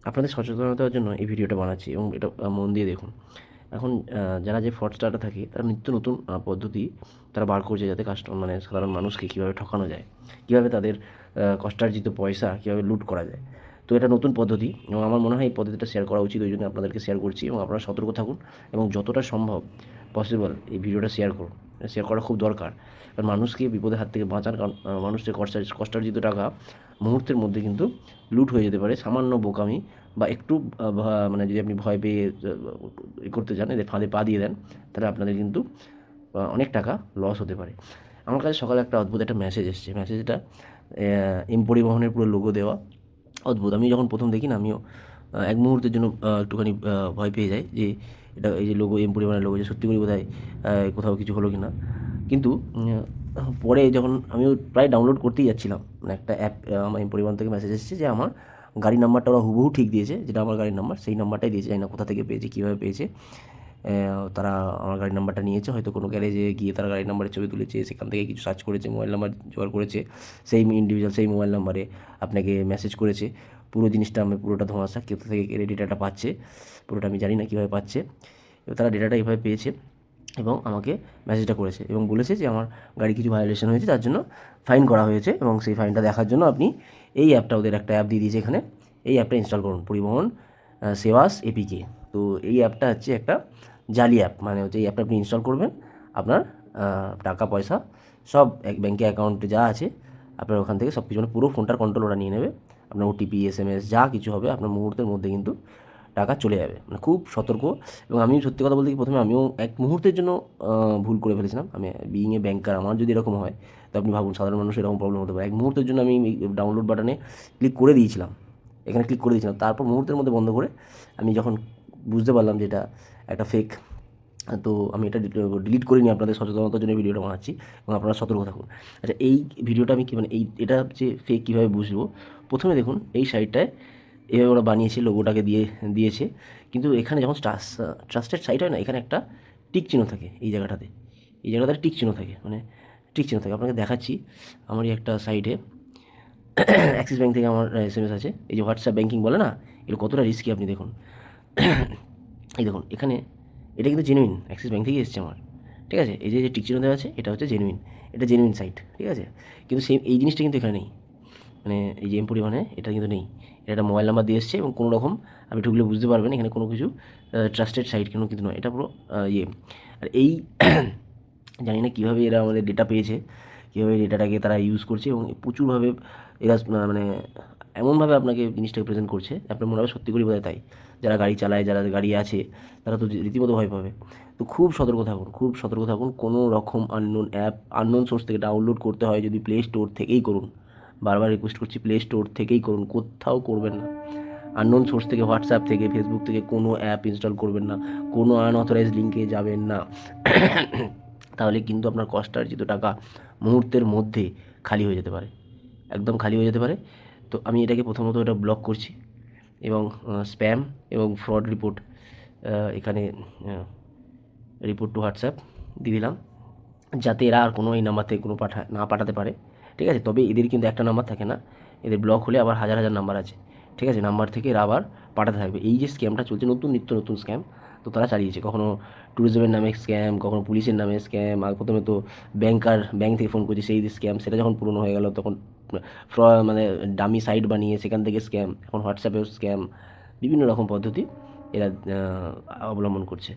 আপনাদের সচেতনতার জন্য এই ভিডিওটা বানাচ্ছি এবং এটা মন দিয়ে দেখুন। এখন যারা যে ফ্রডস্টাররা থাকে তারা নিত্য নতুন পদ্ধতি তারা বার করছে যাতে মানে সাধারণ মানুষকে কীভাবে ঠকানো যায়, কীভাবে তাদের কষ্টার্জিত পয়সা কীভাবে লুট করা যায়। তো এটা নতুন পদ্ধতি এবং আমার মনে হয় এই পদ্ধতিটা শেয়ার করা উচিত, ওই জন্য আপনাদেরকে শেয়ার করছি এবং আপনারা সতর্ক থাকুন এবং যতটা সম্ভব পসিবল এই ভিডিওটা শেয়ার করুন। শেয়ার করা খুব দরকার, কারণ মানুষকে বিপদের হাত থেকে বাঁচান, কারণ মানুষের কষ্টার্জিত টাকা মুহূর্তের মধ্যে কিন্তু লুট হয়ে যেতে পারে সামান্য বোকামি বা একটু মানে যদি আপনি ভয় পেয়ে করতে চান, এদের ফাঁদে পা দিয়ে দেন, তাহলে আপনাদের কিন্তু অনেক টাকা লস হতে পারে। আমার কাছে সকালে একটা অদ্ভুত একটা মেসেজ এসছে, মেসেজটা এম পরিবহনের পুরো লোগো দেওয়া, অদ্ভুত। আমি যখন প্রথম দেখি না, আমিও এক মুহূর্তের জন্য একটুখানি ভয় পেয়ে যাই যে এটা এই যে লোগো, এম পরিবহনের লোগো, যে সত্যি করে বোধহয় কোথাও কিছু হলো কি না। কিন্তু পরে যখন আমিও প্রায় ডাউনলোড করতেই যাচ্ছিলাম, মানে একটা অ্যাপ আমার এম পরিবহন থেকে মেসেজ এসেছে যে আমার গাড়ির নাম্বারটা ওরা হুবহু ঠিক দিয়েছে, যেটা আমার গাড়ির নাম্বার সেই নাম্বারটাই দিয়েছে। জানি না কোথা থেকে পেয়েছে, কীভাবে পেয়েছে। তারা আমার গাড়ির নাম্বারটা নিয়েছে, হয়তো কোনো গ্যারেজে গিয়ে তারা গাড়ির নাম্বারের ছবি তুলেছে, সেখান থেকে কিছু সার্চ করেছে, মোবাইল নাম্বার জোগাড় করেছে, সেই ইন্ডিভিজুয়াল সেই মোবাইল নাম্বারে আপনাকে মেসেজ করেছে। পুরো জিনিসটা আমি পুরোটা ধোঁয়াশা, কোথা থেকে ডেটাটা পাচ্ছে পুরোটা আমি জানি না কীভাবে পাচ্ছে। এবার তারা ডেটাটা এভাবে পেয়েছে এবং আমাকে মেসেজটা করেছে এবং বলেছে যে আমার গাড়ি কিছু ভায়োলেশন হয়েছে, তার জন্য ফাইন করা হয়েছে এবং সেই ফাইনটা দেখার জন্য আপনি এই অ্যাপটা, ওদের একটা অ্যাপ দিয়ে দিয়েছে এখানে, এই অ্যাপটা ইনস্টল করুন, পরিবহন সেবাস এপিকে। তো এই অ্যাপটা হচ্ছে একটা জালি অ্যাপ, মানে হচ্ছে এই অ্যাপটা আপনি ইনস্টল করবেন, আপনার টাকা পয়সা সব ব্যাঙ্কে অ্যাকাউন্টে যা আছে আপনার ওখান থেকে সব কিছু, মানে পুরো ফোনটার কন্ট্রোল ওরা নিয়ে নেবে। আপনার ওটিপি, এসএমএস যা কিছু হবে আপনার মুহূর্তের মধ্যে কিন্তু টাকা চলে যাবে। মানে খুব সতর্ক। এবং আমি সত্যি কথা বলতে কি, প্রথমে আমিও এক মুহূর্তের জন্য ভুল করে ফেলেছিলাম। আমি বিইং এ ব্যাংকার, আমার যদি এরকম হয় তো আপনি ভাবুন সাধারণ মানুষের এরকম প্রবলেম হতে পারে। এক মুহূর্তের জন্য আমি ডাউনলোড বাটনে ক্লিক করে দিয়েছিলাম, এখানে ক্লিক করে দিয়েছিলাম, তারপর মুহূর্তের মধ্যে বন্ধ করে আমি যখন বুঝতে পারলাম যে এটা একটা ফেক, তো আমি এটা ডিলিট করিনি। আপনাদের সচেতনতার জন্য ভিডিওটা বানাচ্ছি এবং আপনারা সতর্ক থাকুন। আচ্ছা, এই ভিডিওটা আমি মানে এটা হচ্ছে ফেক কীভাবে বুঝবো? প্রথমে দেখুন এই সাইটটায় এভাবে ওরা বানিয়েছে, লোগোটাকে দিয়েছে, কিন্তু এখানে যখন ট্রাস্টেড সাইট হয় না, এখানে একটা টিক চিহ্ন থাকে এই জায়গাটাতে, এই জায়গাটাতে টিক চিহ্ন থাকে, মানে টিক চিহ্ন থাকে। আপনাকে দেখাচ্ছি, আমারই একটা সাইটে অ্যাক্সিস ব্যাঙ্ক থেকে আমার এসএমএস আছে। এই যে হোয়াটসঅ্যাপ ব্যাঙ্কিং বলে না, এগুলো কতটা রিস্কি আপনি দেখুন। এই দেখুন এখানে, এটা কিন্তু জেনুইন, অ্যাক্সিস ব্যাঙ্ক থেকে এসছে আমার, ঠিক আছে। এই যে টিক চিহ্ন দেওয়া আছে এটা হচ্ছে জেনুইন, এটা জেনুইন সাইট, ঠিক আছে। কিন্তু সেম এই জিনিসটা কিন্তু এখানে নেই, মানে এই যে এম পরিবহনে এটা কিন্তু নেই। এটা একটা মোবাইল নাম্বার দিয়ে এসছে এবং কোনো রকম আপনি ঢুকলে বুঝতে পারবেন এখানে কোনো কিছু ট্রাস্টেড সাইট কিন্তু নয়, এটা পুরো ইয়ে। আর এই জানি না কীভাবে এরা আমাদের ডেটা পেয়েছে, কীভাবে ডেটাটাকে তারা ইউজ করছে এবং প্রচুরভাবে এরা মানে এমনভাবে আপনাকে জিনিসটাকে প্রেজেন্ট করছে আপনার মনে হবে সত্যি করেই বোধহয় তাই। যারা গাড়ি চালায়, যারা গাড়ি আছে, তারা তো রীতিমতো ভয় পাবে। তো খুব সতর্ক থাকুন, খুব সতর্ক থাকুন। কোনো রকম আননোন অ্যাপ, আননোন সোর্স থেকে ডাউনলোড করতে হয় যদি প্লে স্টোর থেকেই করুন। বারবার রিকোয়েস্ট করছি, প্লে স্টোর থেকেই করুন, কোথাও করবেন না। আননোন সোর্স থেকে, হোয়াটসঅ্যাপ থেকে, ফেসবুক থেকে কোনো অ্যাপ ইনস্টল করবেন না, কোনো আনঅথরাইজড লিঙ্কে যাবেন না। তাহলে কিন্তু আপনার কষ্টার্জিত টাকা মুহূর্তের মধ্যে খালি হয়ে যেতে পারে, একদম খালি হয়ে যেতে পারে। তো আমি এটাকে প্রথমত এটা ব্লক করছি এবং স্প্যাম এবং ফ্রড রিপোর্ট এখানে রিপোর্ট টু হোয়াটসঅ্যাপ দিয়ে দিলাম, যাতে এরা আর কোনো এই নাম্বার থেকে কোনো না পাঠাতে পারে, ঠিক আছে। তবে এদের কিন্তু একটা নাম্বার থাকে না, এদের ব্লক হলে আবার হাজার হাজার নাম্বার আছে, ঠিক আছে। নাম্বার থেকে এরা আবার পাঠাতে থাকবে। এই যে স্ক্যামটা চলছে, নতুন নিত্য নতুন স্ক্যাম তো তারা চালিয়েছে, কখনো ট্যুরিজমের নামে স্ক্যাম, কখনো পুলিশের নামে স্ক্যাম, আর প্রথমে তো ব্যাংক থেকে ফোন করছে সেই স্ক্যাম, সেটা যখন পুরনো হয়ে গেল তখন মানে ডামি সাইট বানিয়ে সেখান থেকে স্ক্যাম, এখন হোয়াটসঅ্যাপেও স্ক্যাম, বিভিন্ন রকম পদ্ধতি এরা অবলম্বন করছে।